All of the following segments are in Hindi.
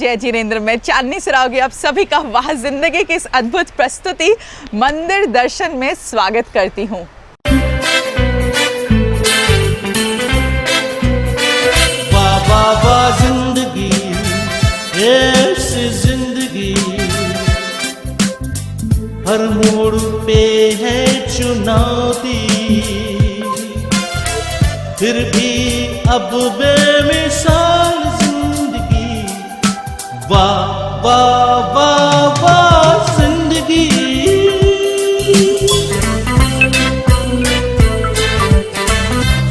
जय जिनेंद्र में चांदनी सरावगी आप सभी का वाह जिंदगी की इस अद्भुत प्रस्तुति मंदिर दर्शन में स्वागत करती हूँ। वाह वाह वाह जिंदगी, ऐसी जिंदगी, हर मोड़ पे है चुनौती, फिर भी अब बेमिसाल जिंदगी। वाह वाह वाह वाह जिंदगी।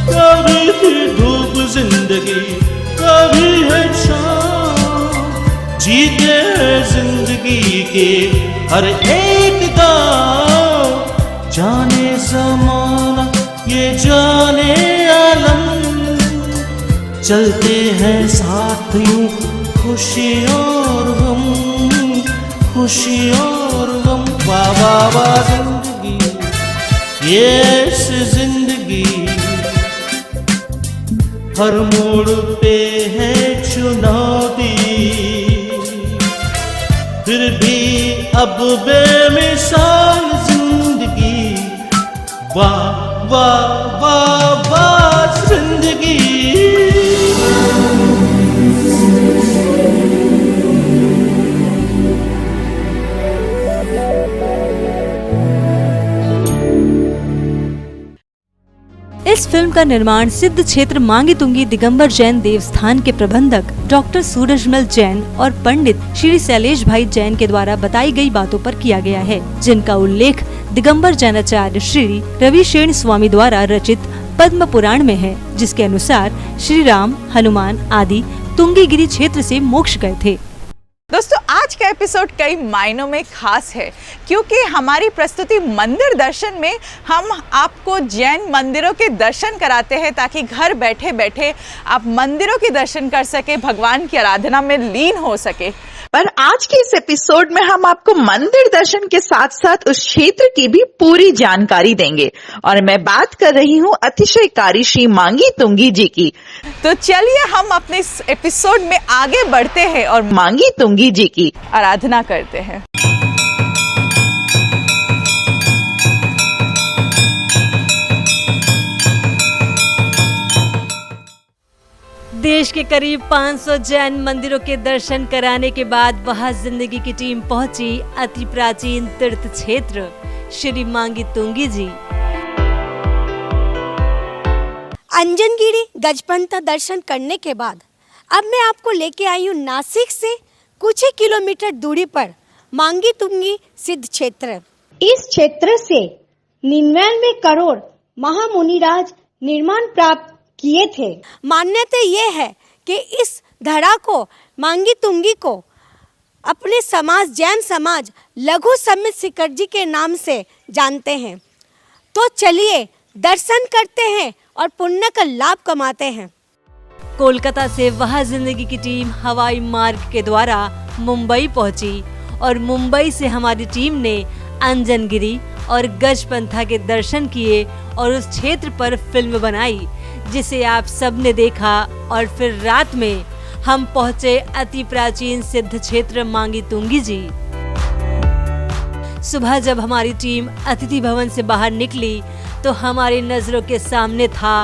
कभी थी धूप जिंदगी, कभी है शाम, जीते हैं जिंदगी के हर एक गाँव। जाने ज़माना ये जाने आलम, चलते हैं साथ यूं खुशी और गम, खुशी और गम। वाह वाह वाह जिंदगी, ये ऐसी जिंदगी, हर मोड़ पे है चुनौती, फिर भी अब बेमिसाल जिंदगी। वाह वाह वाह वाह जिंदगी। इस फिल्म का निर्माण सिद्ध क्षेत्र मांगी तुंगी दिगंबर जैन देवस्थान के प्रबंधक डॉक्टर सूरजमल जैन और पंडित श्री शैलेश भाई जैन के द्वारा बताई गई बातों पर किया गया है, जिनका उल्लेख दिगंबर जैनाचार्य श्री रविशेण स्वामी द्वारा रचित पद्म पुराण में है, जिसके अनुसार श्री राम हनुमान आदि तुंगीगिरी क्षेत्र से मोक्ष गए थे। दोस्तों आज का एपिसोड कई मायनों में खास है क्योंकि हमारी प्रस्तुति मंदिर दर्शन में हम आपको जैन मंदिरों के दर्शन कराते हैं ताकि घर बैठे बैठे आप मंदिरों के दर्शन कर सके, भगवान की आराधना में लीन हो सके। पर आज के इस एपिसोड में हम आपको मंदिर दर्शन के साथ साथ उस क्षेत्र की भी पूरी जानकारी देंगे और मैं बात कर रही हूँ अतिशयकारी श्री मांगी तुंगी जी की। तो चलिए हम अपने इस एपिसोड में आगे बढ़ते हैं और मांगी तुंगी जी की आराधना करते हैं। देश के करीब 500 जैन मंदिरों के दर्शन कराने के बाद वहां जिंदगी की टीम पहुंची अति प्राचीन तीर्थ क्षेत्र श्री मांगी तुंगी जी। अंजनगिरी गजपंथा दर्शन करने के बाद अब मैं आपको लेके आई हूँ नासिक से कुछ ही किलोमीटर दूरी पर मांगी तुंगी सिद्ध क्षेत्र। इस क्षेत्र से 99 करोड़ महामुनिराज निर्माण प्राप्त किए थे। मान्यता ये है कि इस धरा को मांगी तुंगी को अपने समाज जैन समाज लघु समित शिखर जी के नाम से जानते हैं। तो चलिए दर्शन करते हैं और पुण्य का लाभ कमाते हैं। कोलकाता से वह जिंदगी की टीम हवाई मार्ग के द्वारा मुंबई पहुंची और मुंबई से हमारी टीम ने अंजनगिरी और गजपंथा के दर्शन किए और उस क्षेत्र पर फिल्म बनाई जिसे आप सब ने देखा। और फिर रात में हम पहुंचे अति प्राचीन सिद्ध क्षेत्र मांगी तुंगी जी। सुबह जब हमारी टीम अतिथि भवन से बाहर निकली तो हमारी नजरों के सामने था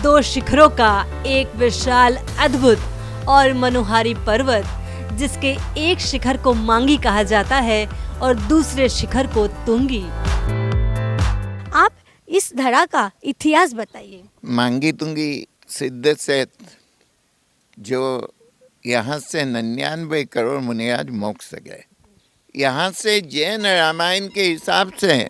2 शिखरों का एक विशाल अद्भुत और मनोहारी पर्वत, जिसके एक शिखर को मांगी कहा जाता है और दूसरे शिखर को तुंगी। आप इस धरा का इतिहास बताइए। मांगी तुंगी सिद्ध क्षेत्र जो यहाँ से 99 करोड़ मुनिराज मोक्ष गए। यहाँ से जैन रामायण के हिसाब से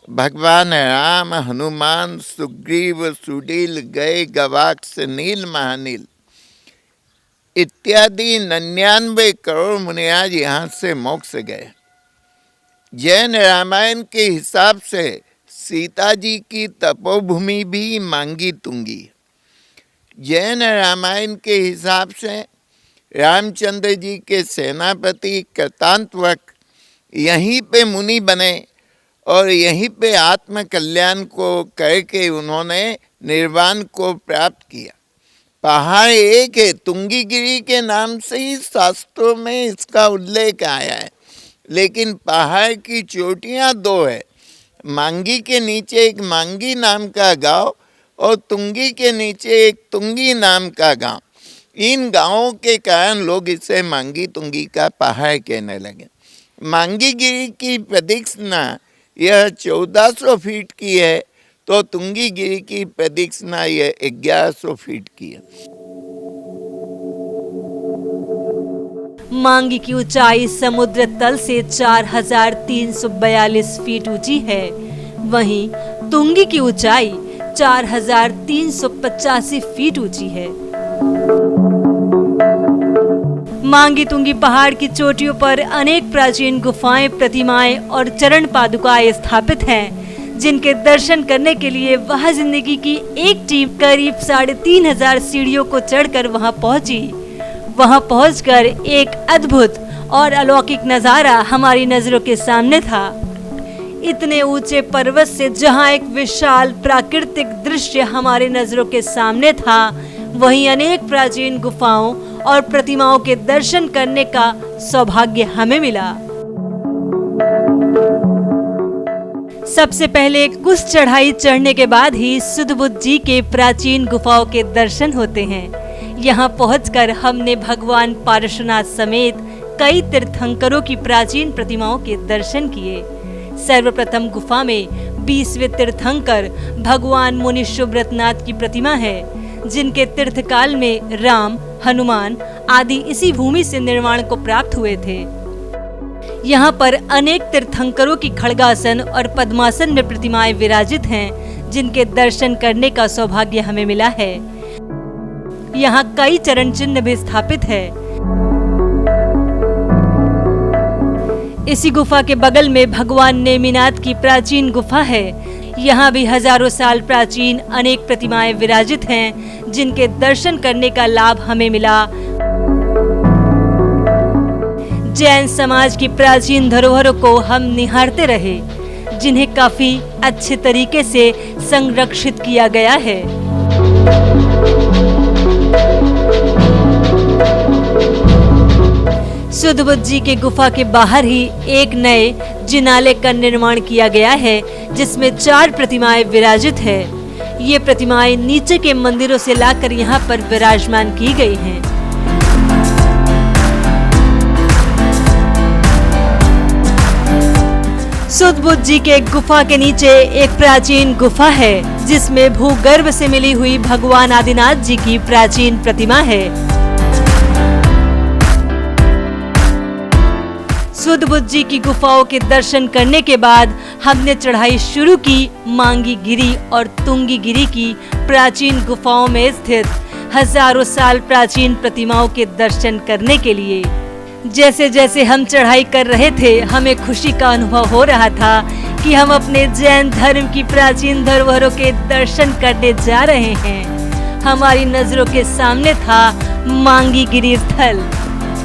भगवान राम हनुमान सुग्रीव सुडील गए गवाक्ष नील महानील इत्यादि 99 करोड़ मुनिराज यहाँ से मोक्ष गए। जैन रामायण के हिसाब से सीता जी की तपोभूमि भी मांगी तुंगी। जैन रामायण के हिसाब से रामचंद्र जी के सेनापति कृतांतवक यहीं पे मुनि बने और यहीं पे आत्म कल्याण को करके उन्होंने निर्वाण को प्राप्त किया। पहाड़ एक है, तुंगीगिरी के नाम से ही शास्त्रों में इसका उल्लेख आया है, लेकिन पहाड़ की चोटियां दो है। मांगी के नीचे एक मांगी नाम का गांव और तुंगी के नीचे एक तुंगी नाम का गांव। इन गांवों के कारण लोग इसे मांगी तुंगी का पहाड़ कहने लगे। मांगीगिरी की प्रदक्षिणा यह 1400 फीट की है, तो तुंगीगिरी की प्रदक्षिणा यह 1100 फीट की है। मांगी की ऊंचाई समुद्र तल से 4342 फीट ऊंची है। वहीं तुंगी की ऊंचाई 4385 फीट ऊंची है। मांगी तुंगी पहाड़ की चोटियों पर अनेक प्राचीन गुफाएं, प्रतिमाएं और चरण पादुकाएं स्थापित हैं, जिनके दर्शन करने के लिए वहां जिंदगी की एक टीम करीब 3500 सीढ़ियों को चढ़कर वहां पहुंची। वहां पहुंचकर एक अद्भुत और अलौकिक नजारा हमारी नजरों के सामने था। इतने ऊंचे पर्वत से जहां एक विशाल प्राकृतिक दृश्य हमारे नजरों के सामने था, वहीं अनेक प्राचीन गुफाओं और प्रतिमाओं के दर्शन करने का सौभाग्य हमें मिला। सबसे पहले कुछ चढ़ाई चढ़ने के बाद ही सुधबुद्ध जी के प्राचीन गुफाओं के दर्शन होते हैं। यहाँ पहुंचकर हमने भगवान पार्श्वनाथ समेत कई तीर्थंकरों की प्राचीन प्रतिमाओं के दर्शन किए। सर्वप्रथम गुफा में 20वें तीर्थंकर भगवान मुनि सुब्रतनाथ की प्रतिमा है, जिनके तीर्थकाल में राम, हनुमान आदि इसी भूमि से निर्माण को प्राप्त हुए थे। यहाँ पर अनेक तीर्थंकरों की खड़गासन और पद्मासन में प्रतिमाएं विराजित हैं, जिनके दर्शन करने का सौभाग्य हमें मिला है। यहाँ कई चरण चिन्ह भी स्थापित है। इसी गुफा के बगल में भगवान नेमिनाथ की प्राचीन गुफा है। यहाँ भी हजारों साल प्राचीन अनेक प्रतिमाएं विराजित हैं, जिनके दर्शन करने का लाभ हमें मिला। जैन समाज की प्राचीन धरोहरों को हम निहारते रहे, जिन्हें काफी अच्छे तरीके से संरक्षित किया गया है। सुधबुद्ध जी के गुफा के बाहर ही एक नए जिनालय का निर्माण किया गया है, जिसमें 4 प्रतिमाएं विराजित है। ये प्रतिमाएं नीचे के मंदिरों से लाकर यहाँ पर विराजमान की गई हैं। सुधबुद्ध जी के गुफा के नीचे एक प्राचीन गुफा है, जिसमें भूगर्भ से मिली हुई भगवान आदिनाथ जी की प्राचीन प्रतिमा है। सुधबुद्ध जी की गुफाओं के दर्शन करने के बाद हमने चढ़ाई शुरू की मांगी गिरी और तुंगी गिरी की प्राचीन गुफाओं में स्थित हजारों साल प्राचीन प्रतिमाओं के दर्शन करने के लिए। जैसे जैसे हम चढ़ाई कर रहे थे, हमें खुशी का अनुभव हो रहा था कि हम अपने जैन धर्म की प्राचीन धरोहरों के दर्शन करने जा रहे हैं। हमारी नजरों के सामने था मांगी गिरी स्थल।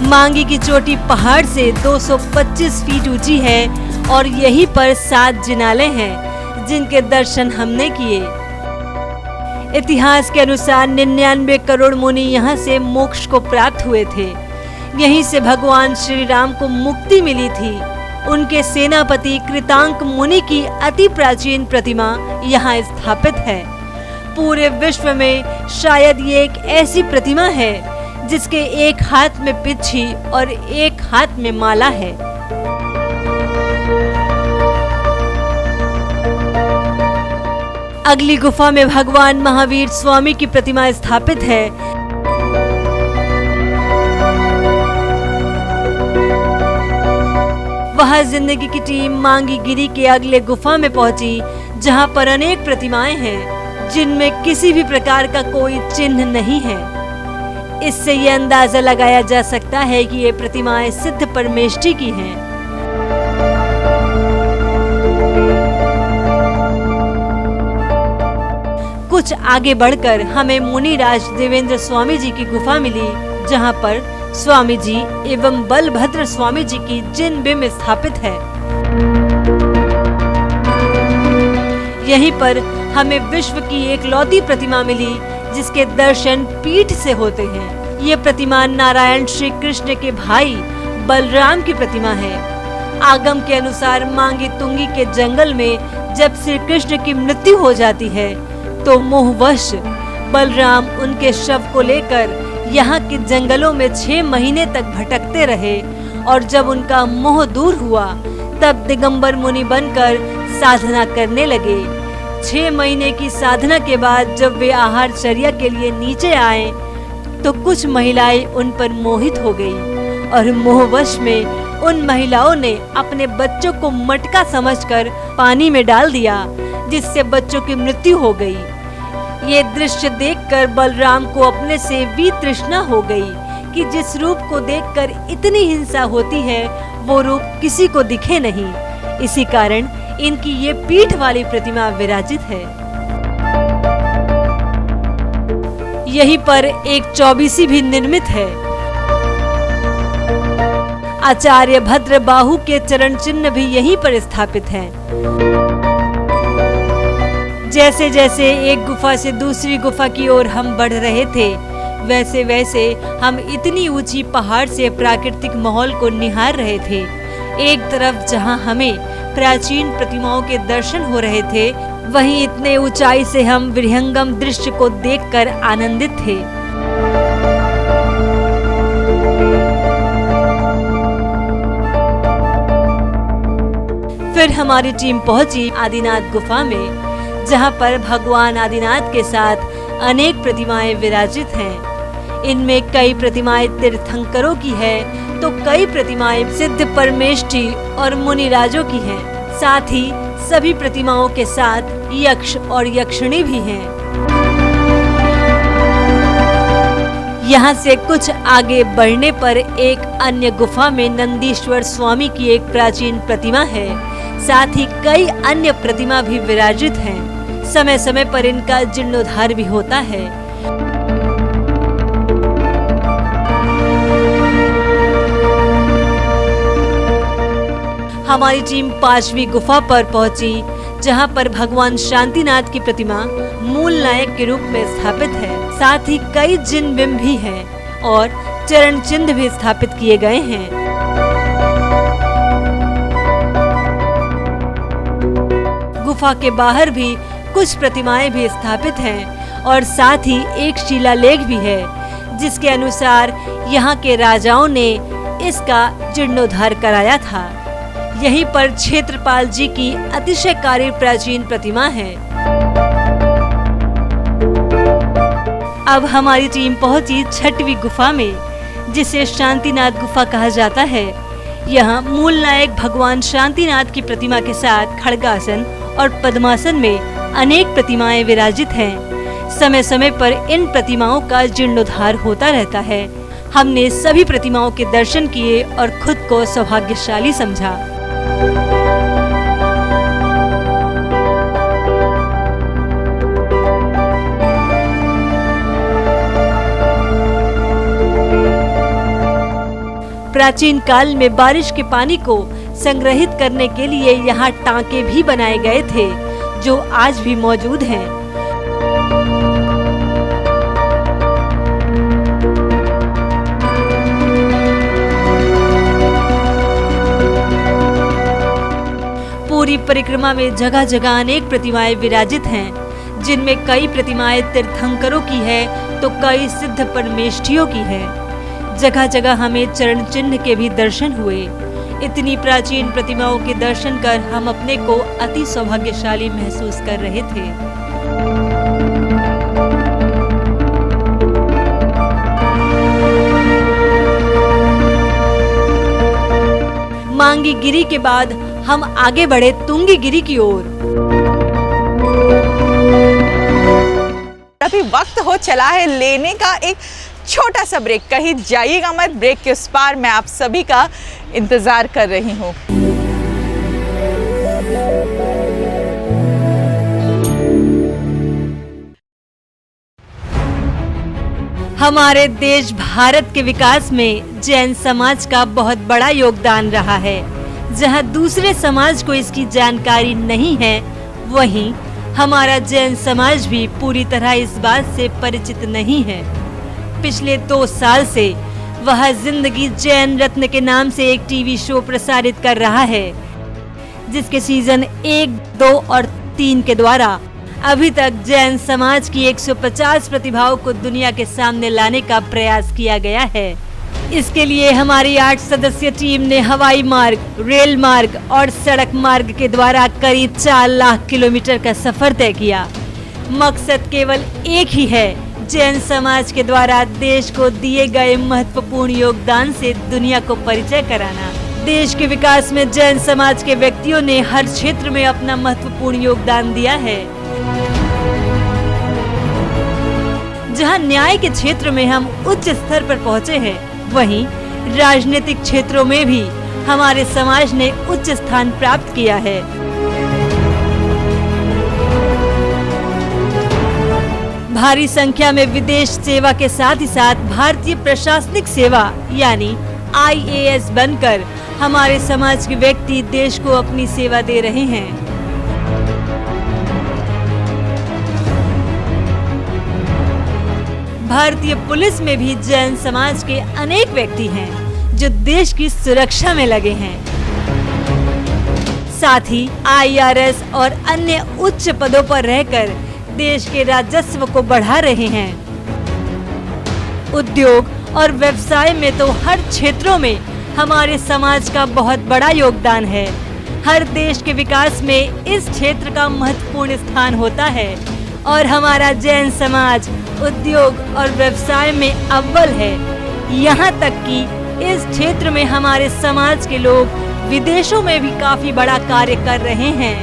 मांगी की चोटी पहाड़ से 225 फीट ऊंची है और यहीं पर 7 जिनालय हैं, जिनके दर्शन हमने किए। इतिहास के अनुसार 99 करोड़ मुनि यहाँ से मोक्ष को प्राप्त हुए थे। यहीं से भगवान श्री राम को मुक्ति मिली थी। उनके सेनापति कृतांक मुनि की अति प्राचीन प्रतिमा यहाँ स्थापित है। पूरे विश्व में शायद ये एक ऐसी प्रतिमा है जिसके एक हाथ में पिच्छी और एक हाथ में माला है। अगली गुफा में भगवान महावीर स्वामी की प्रतिमा स्थापित है। वहां जिंदगी की टीम मांगी गिरी के अगले गुफा में पहुंची, जहां पर अनेक प्रतिमाएं हैं, जिनमें किसी भी प्रकार का कोई चिन्ह नहीं है। इससे ये अंदाजा लगाया जा सकता है कि ये प्रतिमाएं सिद्ध परमेष्ठी की हैं। कुछ आगे बढ़कर हमें मुनिराज देवेंद्र स्वामी जी की गुफा मिली, जहां पर स्वामी जी एवं बलभद्र स्वामी जी की जिन बिंब स्थापित है। यहीं पर हमें विश्व की एक लौती प्रतिमा मिली, जिसके दर्शन पीठ से होते हैं। ये प्रतिमा नारायण श्री कृष्ण के भाई बलराम की प्रतिमा है। आगम के अनुसार मांगी तुंगी के जंगल में जब श्री कृष्ण की मृत्यु हो जाती है तो मोहवश बलराम उनके शव को लेकर यहाँ के जंगलों में 6 महीने तक भटकते रहे और जब उनका मोह दूर हुआ तब दिगंबर मुनि बनकर साधना करने लगे। 6 महीने की साधना के बाद जब वे आहारचर्या के लिए नीचे आए तो कुछ महिलाएं उन पर मोहित हो गई और मोहवश में उन महिलाओं ने अपने बच्चों को मटका समझकर पानी में डाल दिया, जिससे बच्चों की मृत्यु हो गई। ये दृश्य देखकर बलराम को अपने से भी तृष्णा हो गई कि जिस रूप को देखकर इतनी हिंसा होती है वो रूप किसी को दिखे नहीं। इसी कारण इनकी ये पीठ वाली प्रतिमा विराजित है। यहीं पर एक चौबीसी भी निर्मित है। आचार्य भद्र बाहु के चरण चिन्ह भी यहीं पर स्थापित हैं। जैसे जैसे एक गुफा से दूसरी गुफा की ओर हम बढ़ रहे थे वैसे वैसे हम इतनी ऊंची पहाड़ से प्राकृतिक माहौल को निहार रहे थे। एक तरफ जहां हमें प्राचीन प्रतिमाओं के दर्शन हो रहे थे, वहीं इतने ऊंचाई से हम विहंगम दृश्य को देखकर आनंदित थे। फिर हमारी टीम पहुंची आदिनाथ गुफा में, जहां पर भगवान आदिनाथ के साथ अनेक प्रतिमाएं विराजित हैं। इनमें कई प्रतिमाएं तीर्थंकरों की है तो कई प्रतिमाएं सिद्ध परमेष्ठी और मुनिराजों की हैं। साथ ही सभी प्रतिमाओं के साथ यक्ष और यक्षिणी भी हैं। यहाँ से कुछ आगे बढ़ने पर एक अन्य गुफा में नंदीश्वर स्वामी की एक प्राचीन प्रतिमा है। साथ ही कई अन्य प्रतिमा भी विराजित हैं। समय समय पर इनका जीर्णोद्धार भी होता है। हमारी टीम 5वीं गुफा पर पहुंची, जहां पर भगवान शांतिनाथ की प्रतिमा मूल नायक के रूप में स्थापित है। साथ ही कई जिन बिंब भी हैं और चरण चिन्ह भी स्थापित किए गए हैं। गुफा के बाहर भी कुछ प्रतिमाएं भी स्थापित हैं और साथ ही एक शिलालेख भी है, जिसके अनुसार यहाँ के राजाओं ने इसका जीर्णोद्धार कराया था। यहीं पर क्षेत्रपाल जी की अतिशयकारी प्राचीन प्रतिमा है। अब हमारी टीम पहुंची 6वीं गुफा में, जिसे शांतिनाथ गुफा कहा जाता है। यहाँ मूल नायक भगवान शांतिनाथ की प्रतिमा के साथ खड़गासन और पद्मासन में अनेक प्रतिमाएं विराजित हैं। समय समय पर इन प्रतिमाओं का जीर्णोद्धार होता रहता है। हमने सभी प्रतिमाओं के दर्शन किए और खुद को सौभाग्यशाली समझा। प्राचीन काल में बारिश के पानी को संग्रहित करने के लिए यहाँ टांके भी बनाए गए थे, जो आज भी मौजूद हैं। पूरी परिक्रमा में जगह जगह अनेक प्रतिमाएं विराजित हैं, जिनमें कई प्रतिमाएं तीर्थंकरों की है तो कई सिद्ध परमेष्ठियों की है। जगह जगह हमें चरण चिन्ह के भी दर्शन हुए। इतनी प्राचीन प्रतिमाओं के दर्शन कर हम अपने को अति सौभाग्यशाली महसूस कर रहे थे। मांगी गिरी के बाद हम आगे बढ़े तुंगी गिरी की ओर। अभी वक्त हो चला है लेने का एक छोटा सा ब्रेक। कहीं जाइएगा मत, ब्रेक के उस पार मैं आप सभी का इंतजार कर रही हूँ। हमारे देश भारत के विकास में जैन समाज का बहुत बड़ा योगदान रहा है। जहां दूसरे समाज को इसकी जानकारी नहीं है, वहीं हमारा जैन समाज भी पूरी तरह इस बात से परिचित नहीं है। पिछले 2 साल से वह जिंदगी जैन रत्न के नाम से एक टीवी शो प्रसारित कर रहा है, जिसके सीजन 1, 2 और 3 के द्वारा अभी तक जैन समाज की 150 प्रतिभाओं को दुनिया के सामने लाने का प्रयास किया गया है। इसके लिए हमारी 8 सदस्यीय टीम ने हवाई मार्ग, रेल मार्ग और सड़क मार्ग के द्वारा करीब 4 लाख किलोमीटर का सफर तय किया। मकसद केवल एक ही है, जैन समाज के द्वारा देश को दिए गए महत्वपूर्ण योगदान से दुनिया को परिचय कराना। देश के विकास में जैन समाज के व्यक्तियों ने हर क्षेत्र में अपना महत्वपूर्ण योगदान दिया है। जहां न्याय के क्षेत्र में हम उच्च स्तर पर पहुंचे हैं, वहीं राजनीतिक क्षेत्रों में भी हमारे समाज ने उच्च स्थान प्राप्त किया है। भारी संख्या में विदेश सेवा के साथ ही साथ भारतीय प्रशासनिक सेवा यानी IAS बनकर हमारे समाज के व्यक्ति देश को अपनी सेवा दे रहे हैं। भारतीय पुलिस में भी जैन समाज के अनेक व्यक्ति हैं जो देश की सुरक्षा में लगे हैं। साथ ही IRS और अन्य उच्च पदों पर रहकर देश के राजस्व को बढ़ा रहे हैं। उद्योग और व्यवसाय में तो हर क्षेत्रों में हमारे समाज का बहुत बड़ा योगदान है। हर देश के विकास में इस क्षेत्र का महत्वपूर्ण स्थान होता है और हमारा जैन समाज उद्योग और व्यवसाय में अव्वल है। यहाँ तक कि इस क्षेत्र में हमारे समाज के लोग विदेशों में भी काफी बड़ा कार्य कर रहे हैं।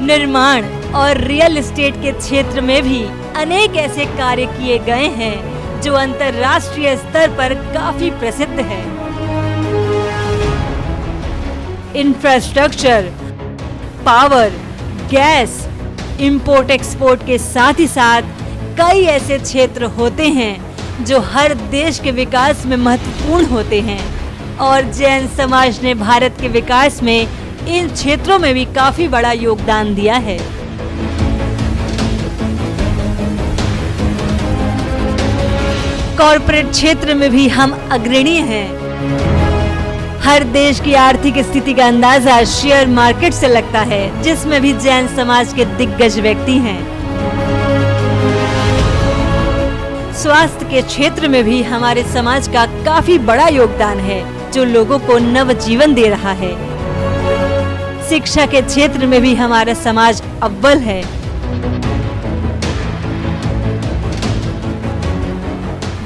निर्माण और रियल एस्टेट के क्षेत्र में भी अनेक ऐसे कार्य किए गए हैं जो अंतर्राष्ट्रीय स्तर पर काफी प्रसिद्ध है। Infrastructure, power, gas, import export के साथ ही साथ कई ऐसे क्षेत्र होते हैं जो हर देश के विकास में महत्वपूर्ण होते हैं और जैन समाज ने भारत के विकास में इन क्षेत्रों में भी काफी बड़ा योगदान दिया है। कॉर्पोरेट क्षेत्र में भी हम अग्रणी हैं। हर देश की आर्थिक स्थिति का अंदाजा शेयर मार्केट से लगता है, जिसमें भी जैन समाज के दिग्गज व्यक्ति हैं। स्वास्थ्य के क्षेत्र में भी हमारे समाज का काफी बड़ा योगदान है, जो लोगों को नवजीवन दे रहा है। शिक्षा के क्षेत्र में भी हमारा समाज अव्वल है।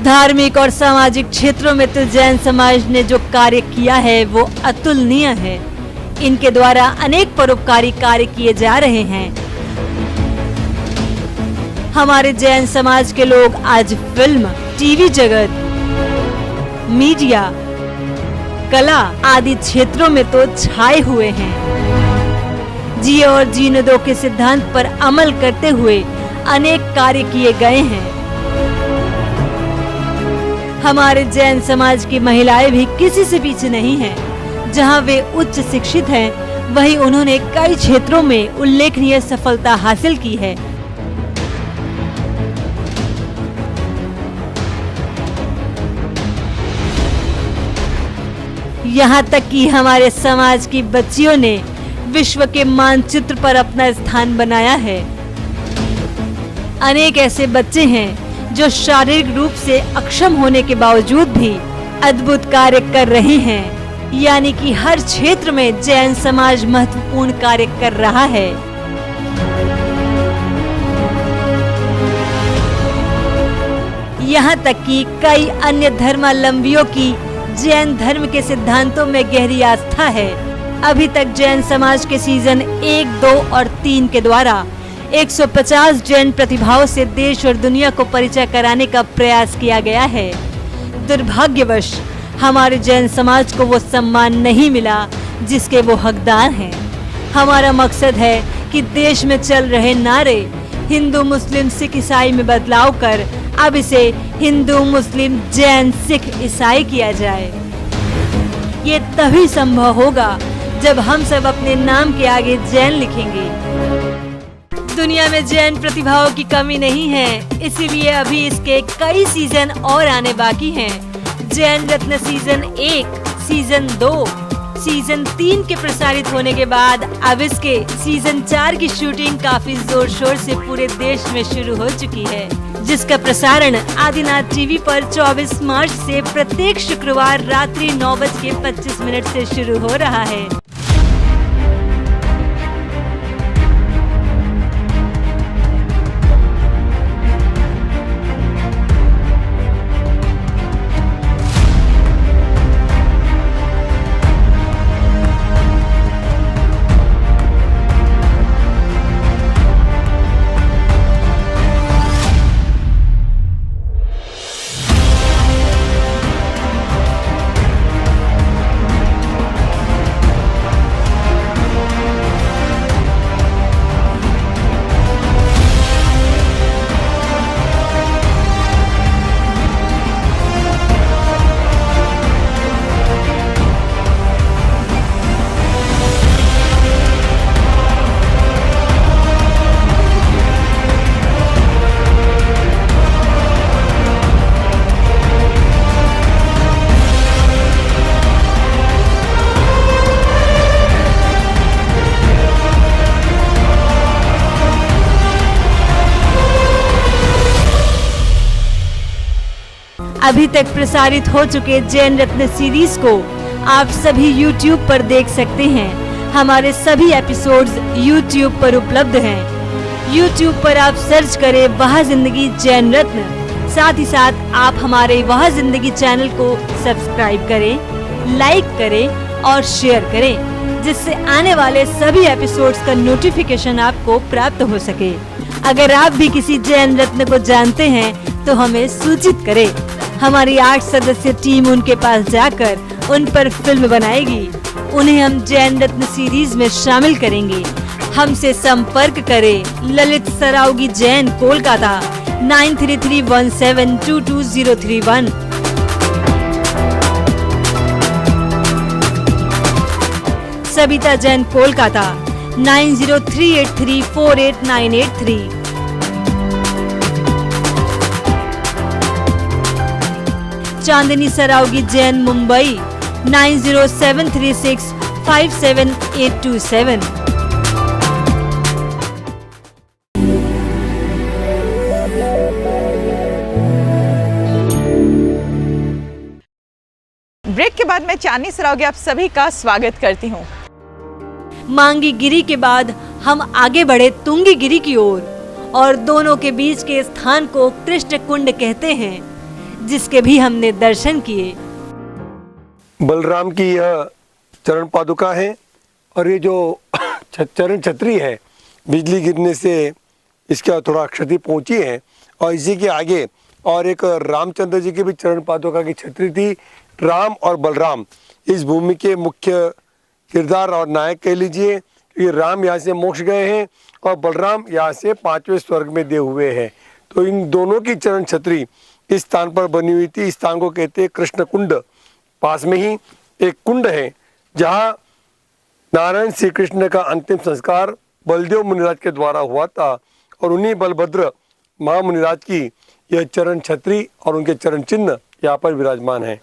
धार्मिक और सामाजिक क्षेत्रों में तो जैन समाज ने जो कार्य किया है वो अतुलनीय है। इनके द्वारा अनेक परोपकारी कार्य किए जा रहे हैं। हमारे जैन समाज के लोग आज फिल्म, टीवी जगत, मीडिया, कला आदि क्षेत्रों में तो छाए हुए हैं। जिए और जीने दो के सिद्धांत पर अमल करते हुए अनेक कार्य किए गए हैं। हमारे जैन समाज की महिलाएं भी किसी से पीछे नहीं हैं। जहां वे उच्च शिक्षित हैं, वहीं उन्होंने कई क्षेत्रों में उल्लेखनीय सफलता हासिल की है। यहाँ तक कि हमारे समाज की बच्चियों ने विश्व के मानचित्र पर अपना स्थान बनाया है। अनेक ऐसे बच्चे हैं जो शारीरिक रूप से अक्षम होने के बावजूद भी अद्भुत कार्य कर रहे हैं। यानी कि हर क्षेत्र में जैन समाज महत्वपूर्ण कार्य कर रहा है। यहाँ तक कि कई अन्य धर्मावलंबियों की जैन धर्म के सिद्धांतों में गहरी आस्था है। अभी तक जैन समाज के सीजन 1, 2 और 3 के द्वारा 150 जैन प्रतिभाओं से देश और दुनिया को परिचय कराने का प्रयास किया गया है। दुर्भाग्यवश हमारे जैन समाज को वो सम्मान नहीं मिला जिसके वो हकदार हैं। हमारा मकसद है कि देश में चल रहे नारे हिंदू, मुस्लिम, सिख, ईसाई में बदलाव कर अब इसे हिंदू, मुस्लिम, जैन, सिख, ईसाई किया जाए। ये तभी संभव होगा जब हम सब अपने नाम के आगे जैन लिखेंगे। दुनिया में जैन प्रतिभाओं की कमी नहीं है, इसीलिए अभी इसके कई सीजन और आने बाकी हैं। जैन रत्न सीजन 1, सीजन 2, सीजन 3 के प्रसारित होने के बाद अब इसके सीजन 4 की शूटिंग काफी जोर शोर से पूरे देश में शुरू हो चुकी है, जिसका प्रसारण आदिनाथ टीवी पर 24 मार्च से प्रत्येक शुक्रवार रात्रि 9:25 से शुरू हो रहा है। अभी तक प्रसारित हो चुके जैन रत्न सीरीज को आप सभी YouTube पर देख सकते हैं। हमारे सभी एपिसोड्स YouTube पर उपलब्ध हैं। YouTube पर आप सर्च करें वह जिंदगी जैन रत्न। साथ ही साथ आप हमारे वह जिंदगी चैनल को सब्सक्राइब करें, लाइक करें और शेयर करें, जिससे आने वाले सभी एपिसोड्स का नोटिफिकेशन आपको प्राप्त हो सके। अगर आप भी किसी जैन रत्न को जानते हैं तो हमें सूचित करें। हमारी 8 सदस्य टीम उनके पास जाकर उन पर फिल्म बनाएगी। उन्हें हम जैन रत्न सीरीज में शामिल करेंगे। हमसे संपर्क करें ललित सरावगी जैन, कोलकाता 9331722031। सबिता जैन, कोलकाता 9038348983। चांदनी सरावगी जैन, मुंबई 9073657827। ब्रेक के बाद मैं चांदनी सरावगी आप सभी का स्वागत करती हूँ। मांगी गिरी के बाद हम आगे बढ़े तुंगी गिरी की ओर और दोनों के बीच के स्थान को कृष्ण कुंड कहते हैं, जिसके भी हमने दर्शन किए। बलराम की यह चरण पादुका है और ये जो चरण छतरी है, बिजली गिरने से इसका थोड़ा क्षति पहुंची है। और इसी के आगे और एक रामचंद्र जी की भी चरण पादुका की छतरी थी। राम और बलराम इस भूमि के मुख्य किरदार और नायक कह लीजिए, क्योंकि राम यहाँ से मोक्ष गए हैं और बलराम यहाँ से 5वें स्वर्ग में दिए हुए हैं। तो इन दोनों की चरण छतरी इस स्थान पर बनी हुई थी। इस स्थान को कहते हैं कृष्ण कुंड। पास में ही एक कुंड है जहाँ नारायण श्री कृष्ण का अंतिम संस्कार बलदेव मुनिराज के द्वारा हुआ था और उन्हीं बलभद्र महामुनिराज की यह चरण छतरी और उनके चरण चिन्ह यहाँ पर विराजमान है।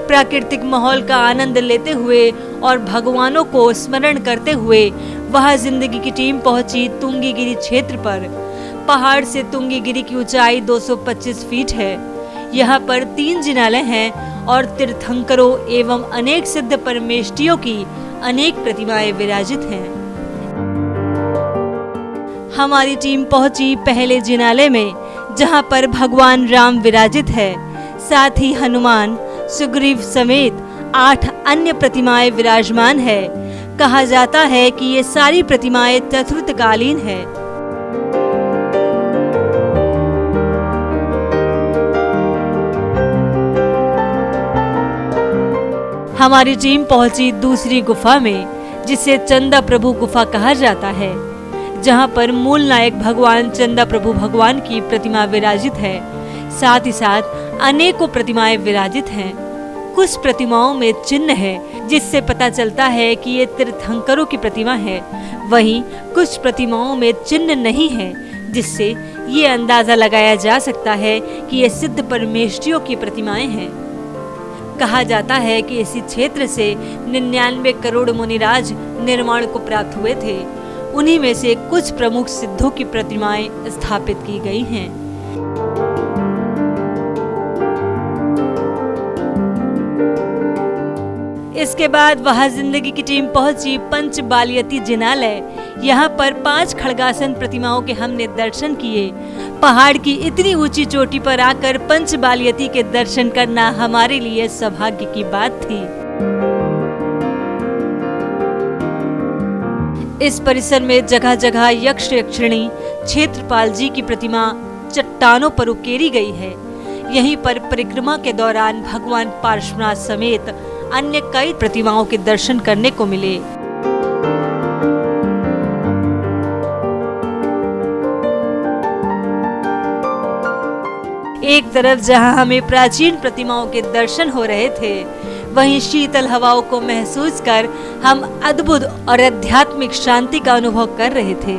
प्राकृतिक माहौल का आनंद लेते हुए और भगवानों को स्मरण करते हुए वह जिंदगी की टीम पहुंची तुंगी गिरी क्षेत्र पर। पहाड़ से तुंगी गिरी की ऊंचाई 225 फीट है। यहाँ पर 3 जिनालय हैं और तीर्थंकरों एवं अनेक सिद्ध परमेष्टियों की अनेक प्रतिमाएं विराजित हैं। हमारी टीम पहुंची पहले जिनालय में, जहां पर भगवान राम विराजित है। साथ ही हनुमान, सुग्रीव समेत 8 अन्य प्रतिमाएं विराजमान है। कहा जाता है कि ये सारी प्रतिमाएं चतुर्थकालीन है। हमारी टीम पहुंची दूसरी गुफा में, जिसे चंदा प्रभु गुफा कहा जाता है, जहां पर मूल नायक भगवान चंदा प्रभु भगवान की प्रतिमा विराजित है। साथ ही साथ अनेकों प्रतिमाएं विराजित हैं। कुछ प्रतिमाओं में चिन्ह है जिससे पता चलता है कि ये तीर्थंकरों की प्रतिमा है। वहीं कुछ प्रतिमाओं में चिन्ह नहीं है जिससे ये अंदाजा लगाया जा सकता है कि ये सिद्ध परमेष्ठियों की प्रतिमाएं हैं। कहा जाता है कि इसी क्षेत्र से 99 करोड़ मुनिराज निर्माण को प्राप्त हुए थे। उन्हीं में से कुछ प्रमुख सिद्धों की प्रतिमाएं स्थापित की गई हैं। इसके बाद वहां जिंदगी की टीम पहुंची पंचबालियती जिनालय। यहाँ पर 5 खड़गासन प्रतिमाओं के हमने दर्शन किए। पहाड़ की इतनी ऊंची चोटी पर आकर पंचबालियती के दर्शन करना हमारे लिए सौभाग्य की बात थी। इस परिसर में जगह जगह यक्ष यक्षिणी क्षेत्रपाल जी की प्रतिमा चट्टानों पर उकेरी गई है। यहीं पर परिक्रमा के दौरान भगवान पार्श्वनाथ समेत अन्य कई प्रतिमाओं के दर्शन करने को मिले। एक तरफ जहां हमें प्राचीन प्रतिमाओं के दर्शन हो रहे थे, वहीं शीतल हवाओं को महसूस कर हम अद्भुत और आध्यात्मिक शांति का अनुभव कर रहे थे।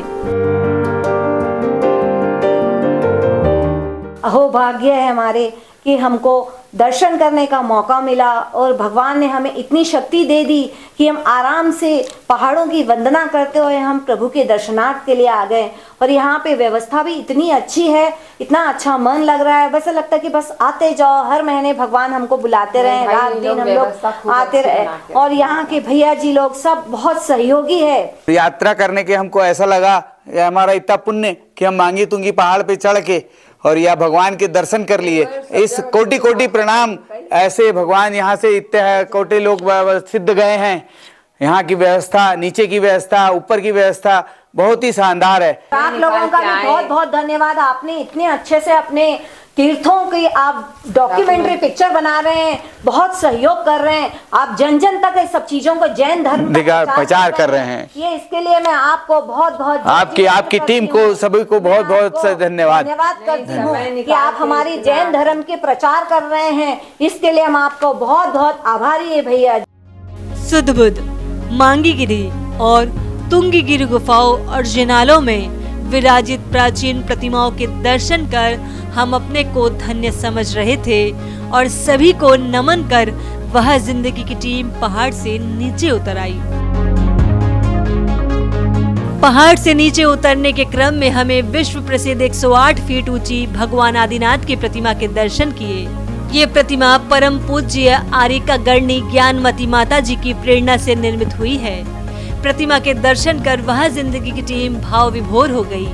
अहो भाग्य है हमारे कि हमको दर्शन करने का मौका मिला और भगवान ने हमें इतनी शक्ति दे दी कि हम आराम से पहाड़ों की वंदना करते हुए हम प्रभु के दर्शनार्थ के लिए आ गए। और यहाँ पे व्यवस्था भी इतनी अच्छी है, इतना अच्छा मन लग रहा है, बस लगता है कि बस आते जाओ, हर महीने भगवान हमको बुलाते रहे, रात दिन हम लोग आते रहे। और यहाँ के भैया जी लोग सब बहुत सहयोगी है। यात्रा करने के हमको ऐसा लगा ये हमारा इतना पुण्य कि हम मांगी तुंगी पहाड़ पे चढ़ के और यह भगवान के दर्शन कर लिए। इस कोटि कोटि प्रणाम। ऐसे भगवान यहाँ से इतने कोटि लोग सिद्ध गए हैं। यहाँ की व्यवस्था, नीचे की व्यवस्था, ऊपर की व्यवस्था बहुत ही शानदार है। आप लोगों का भी बहुत बहुत धन्यवाद। आपने इतने अच्छे से अपने तीर्थों की आप डॉक्यूमेंट्री पिक्चर बना रहे हैं, बहुत सहयोग कर रहे हैं। आप जन जन तक इस सब चीजों को, जैन धर्म का प्रचार कर रहे हैं। ये इसके लिए मैं आपको बहुत बहुत आपकी टीम को सभी को बहुत बहुत धन्यवाद करती हूँ कि आप हमारी जैन धर्म के प्रचार कर रहे हैं। इसके लिए हम आपको बहुत बहुत आभारी है भैया। सुध बुध, मांगीगिरी और तुंगीगिरी गुफाओं और जिनालों में विराजित प्राचीन प्रतिमाओं के दर्शन कर हम अपने को धन्य समझ रहे थे और सभी को नमन कर वह जिंदगी की टीम पहाड़ से नीचे उतर आई। पहाड़ से नीचे उतरने के क्रम में हमें विश्व प्रसिद्ध 108 फीट ऊंची भगवान आदिनाथ की प्रतिमा के दर्शन किए। ये प्रतिमा परम पूज्य आरिका गणनी ज्ञानमती माता जी की प्रेरणा से निर्मित हुई है। प्रतिमा के दर्शन कर वह जिंदगी की टीम भाव विभोर हो गई।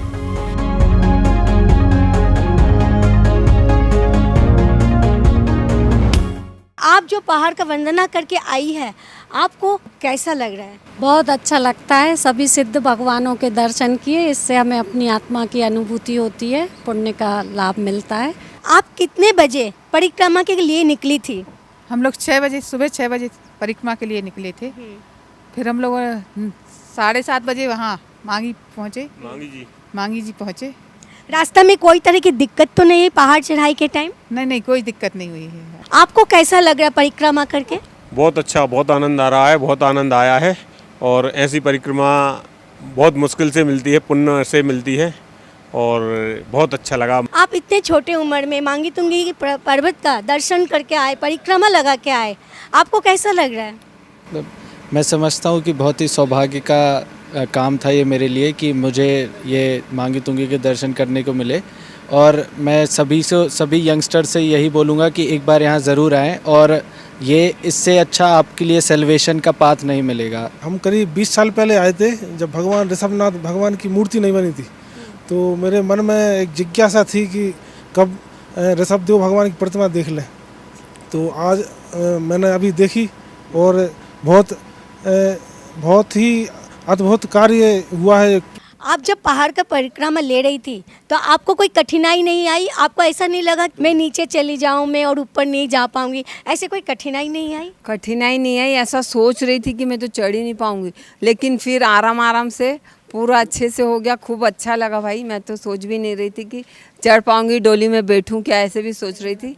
आप जो पहाड़ का वंदना करके आई है, आपको कैसा लग रहा है? बहुत अच्छा लगता है। सभी सिद्ध भगवानों के दर्शन किए, इससे हमें अपनी आत्मा की अनुभूति होती है, पुण्य का लाभ मिलता है। आप कितने बजे परिक्रमा के लिए निकली थी? हम लोग 6 बजे, सुबह 6 बजे परिक्रमा के लिए निकले थे। फिर हम लोग 7:30 बजे वहाँ मांगी जी पहुँचे। रास्ता में कोई तरह की दिक्कत तो नहीं है पहाड़ चढ़ाई के टाइम? नहीं, कोई दिक्कत नहीं हुई है। आपको कैसा लग रहा है परिक्रमा करके? बहुत अच्छा, बहुत आनंद आ रहा है, बहुत आनंद आया है। और ऐसी परिक्रमा बहुत मुश्किल से मिलती है, पुण्य से मिलती है और बहुत अच्छा लगा। आप इतने छोटे उम्र में मांगी तुंगी की पर्वत का दर्शन करके आए, परिक्रमा लगा के आए, आपको कैसा लग रहा है? मैं समझता हूँ कि बहुत ही सौभाग्य का काम था ये मेरे लिए कि मुझे ये मांगी तुंगी के दर्शन करने को मिले। और मैं सभी यंगस्टर से यही बोलूँगा कि एक बार यहाँ ज़रूर आएँ और ये इससे अच्छा आपके लिए सेल्वेशन का पाथ नहीं मिलेगा। हम करीब 20 साल पहले आए थे, जब भगवान ऋषभनाथ भगवान की मूर्ति नहीं बनी थी, तो मेरे मन में एक जिज्ञासा थी कि कब ऋषभदेव भगवान की प्रतिमा देख लें। तो आज मैंने अभी देखी और बहुत ही अद्भुत कार्य हुआ है। आप जब पहाड़ का परिक्रमा ले रही थी तो आपको कोई कठिनाई नहीं आई? आपको ऐसा नहीं लगा मैं नीचे चली जाऊं मैं और ऊपर नहीं जा पाऊंगी, ऐसे कोई कठिनाई नहीं आई? कठिनाई नहीं आई, ऐसा सोच रही थी कि मैं तो चढ़ ही नहीं पाऊंगी, लेकिन फिर आराम से पूरा अच्छे से हो गया, खूब अच्छा लगा भाई। मैं तो सोच भी नहीं रही थी कि चढ़ पाऊंगी, डोली में बैठूं क्या, ऐसे भी सोच रही थी।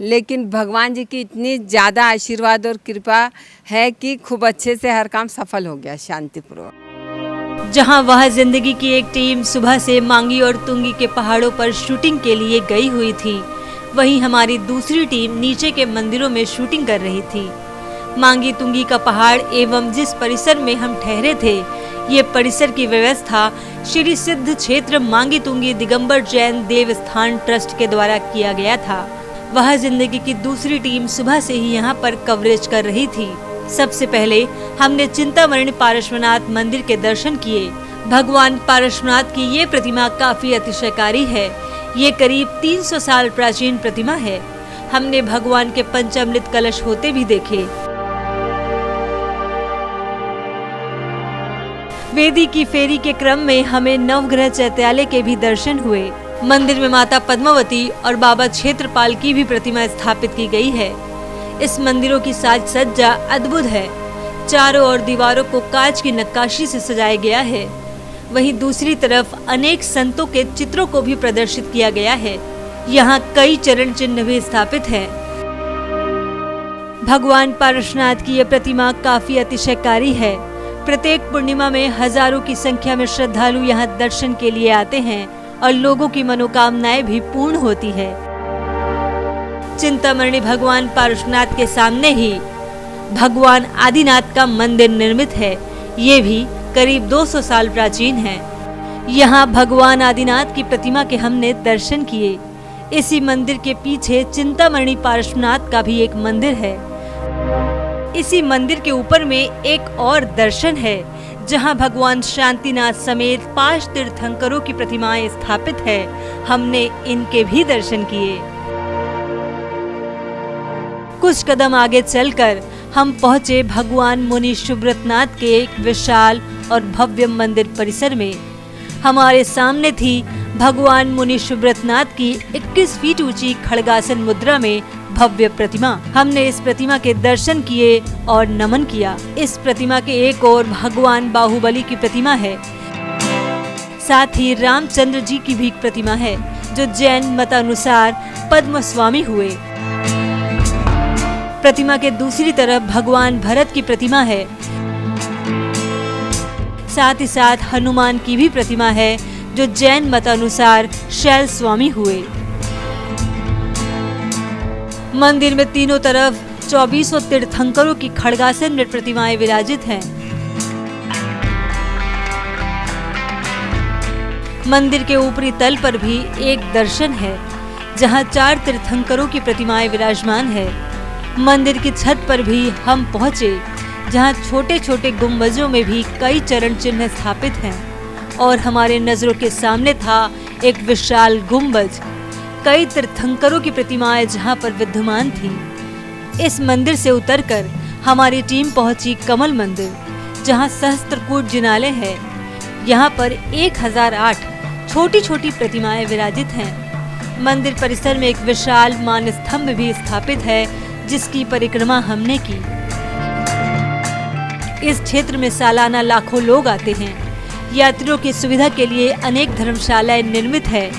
लेकिन भगवान जी की इतनी ज़्यादा आशीर्वाद और कृपा है कि खूब अच्छे से हर काम सफल हो गया शांतिपूर्वक। जहां वह जिंदगी की एक टीम सुबह से मांगी और तुंगी के पहाड़ों पर शूटिंग के लिए गई हुई थी, वहीं हमारी दूसरी टीम नीचे के मंदिरों में शूटिंग कर रही थी। मांगी तुंगी का पहाड़ एवं जिस परिसर में हम ठहरे थे, ये परिसर की व्यवस्था श्री सिद्ध क्षेत्र मांगी तुंगी दिगंबर जैन देवस्थान ट्रस्ट के द्वारा किया गया था। वह जिंदगी की दूसरी टीम सुबह से ही यहाँ पर कवरेज कर रही थी। सबसे पहले हमने चिंतामणि पार्श्वनाथ मंदिर के दर्शन किए। भगवान पार्श्वनाथ की ये प्रतिमा काफी अतिशयकारी है। ये करीब 300 साल प्राचीन प्रतिमा है। हमने भगवान के पंचामृत कलश होते भी देखे। वेदी की फेरी के क्रम में हमें नवग्रह चैत्यालय के भी दर्शन हुए। मंदिर में माता पद्मावती और बाबा क्षेत्रपाल की भी प्रतिमा स्थापित की गई है। इस मंदिरों की साज सज्जा अद्भुत है। चारों ओर दीवारों को कांच की नक्काशी से सजाया गया है। वहीं दूसरी तरफ अनेक संतों के चित्रों को भी प्रदर्शित किया गया है। यहाँ कई चरण चिन्ह भी स्थापित हैं। भगवान पार्श्वनाथ की यह प्रतिमा काफी अतिशयकारी है। प्रत्येक पूर्णिमा में हजारों की संख्या में श्रद्धालु यहाँ दर्शन के लिए आते हैं और लोगों की मनोकामनाएं भी पूर्ण होती है। चिंतामणि भगवान पार्श्वनाथ के सामने ही भगवान आदिनाथ का मंदिर निर्मित है। ये भी करीब 200 साल प्राचीन है। यहाँ भगवान आदिनाथ की प्रतिमा के हमने दर्शन किए। इसी मंदिर के पीछे चिंतामणि पार्श्वनाथ का भी एक मंदिर है। इसी मंदिर के ऊपर में एक और दर्शन है, जहां भगवान शांतिनाथ समेत 5 तीर्थंकरों की प्रतिमाएं स्थापित है। हमने इनके भी दर्शन किए। कुछ कदम आगे चलकर हम पहुंचे भगवान मुनि सुब्रतनाथ के एक विशाल और भव्य मंदिर परिसर में। हमारे सामने थी भगवान मुनि सुब्रतनाथ की 21 फीट ऊंची खड़गासन मुद्रा में भव्य प्रतिमा। हमने इस प्रतिमा के दर्शन किए और नमन किया। इस प्रतिमा के एक ओर भगवान बाहुबली की प्रतिमा है। साथ ही रामचंद्र जी की भी प्रतिमा है, जो जैन मतानुसार पद्म स्वामी हुए। प्रतिमा के दूसरी तरफ भगवान भरत की प्रतिमा है। साथ ही साथ हनुमान की भी प्रतिमा है, जो जैन मतानुसार शैल स्वामी हुए। मंदिर में तीनों तरफ 2400 तीर्थंकरों की खड़गासन में प्रतिमाएं विराजित हैं। मंदिर के ऊपरी तल पर भी एक दर्शन है, जहां 4 तीर्थंकरों की प्रतिमाएं विराजमान है। मंदिर की छत पर भी हम पहुंचे, जहां छोटे छोटे गुंबजों में भी कई चरण चिन्ह स्थापित हैं और हमारे नजरों के सामने था एक विशाल गुंबज। कई तीर्थंकरों की प्रतिमाएं जहां पर विद्यमान थी। इस मंदिर से उतरकर हमारी टीम पहुंची कमल मंदिर, जहां सहस्त्रकूट जिनालय है। यहां पर 1008 छोटी छोटी प्रतिमाएं विराजित हैं। मंदिर परिसर में एक विशाल मान स्तंभ भी स्थापित है, जिसकी परिक्रमा हमने की। इस क्षेत्र में सालाना लाखों लोग आते हैं। यात्रियों की सुविधा के लिए अनेक धर्मशालाएं निर्मित है।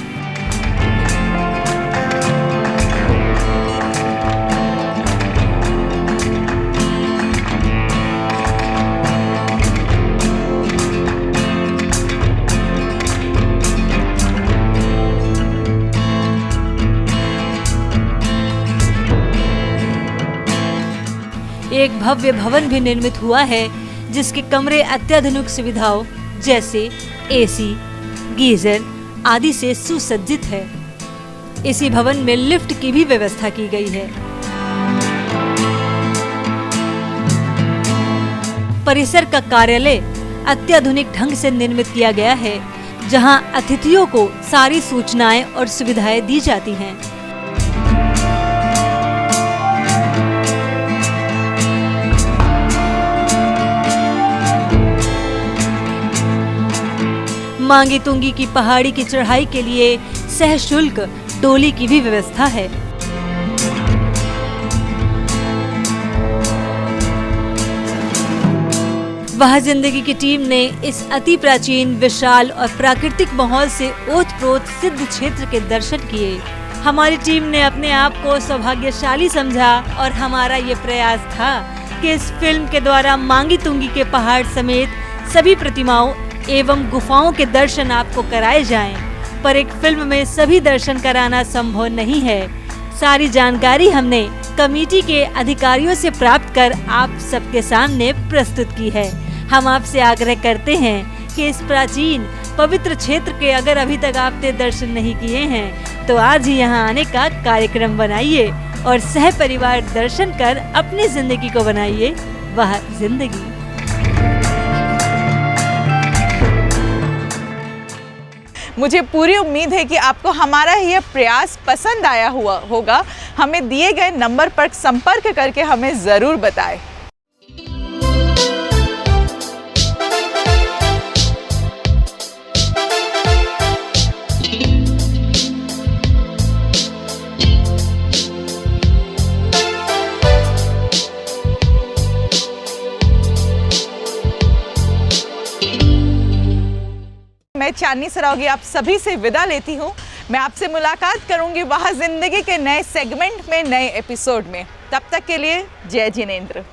एक भव्य भवन भी निर्मित हुआ है, जिसके कमरे अत्याधुनिक सुविधाओं जैसे एसी, गीजर आदि से सुसज्जित है। इसी भवन में लिफ्ट की भी व्यवस्था की गई है। परिसर का कार्यालय अत्याधुनिक ढंग से निर्मित किया गया है, जहां अतिथियों को सारी सूचनाएं और सुविधाएं दी जाती हैं। मांगी तुंगी की पहाड़ी की चढ़ाई के लिए सशुल्क डोली की भी व्यवस्था है। वह जिंदगी की टीम ने इस अति प्राचीन, विशाल और प्राकृतिक माहौल से ओतप्रोत सिद्ध क्षेत्र के दर्शन किए। हमारी टीम ने अपने आप को सौभाग्यशाली समझा और हमारा ये प्रयास था कि इस फिल्म के द्वारा मांगी तुंगी के पहाड़ समेत सभी प्रतिमाओं एवं गुफाओं के दर्शन आपको कराए जाएं। पर एक फिल्म में सभी दर्शन कराना संभव नहीं है। सारी जानकारी हमने कमेटी के अधिकारियों से प्राप्त कर आप सबके सामने प्रस्तुत की है। हम आपसे आग्रह करते हैं कि इस प्राचीन पवित्र क्षेत्र के अगर अभी तक आपने दर्शन नहीं किए हैं तो आज ही यहाँ आने का कार्यक्रम बनाइए और सह परिवार दर्शन कर अपनी जिंदगी को बनाइए वह जिंदगी। मुझे पूरी उम्मीद है कि आपको हमारा यह प्रयास पसंद आया होगा। हमें दिए गए नंबर पर संपर्क करके हमें ज़रूर बताएं। मैं चांदनी सरावगी आप सभी से विदा लेती हूँ। मैं आपसे मुलाकात करूँगी वहाँ ज़िंदगी के नए सेगमेंट में, नए एपिसोड में। तब तक के लिए जय जिनेंद्र।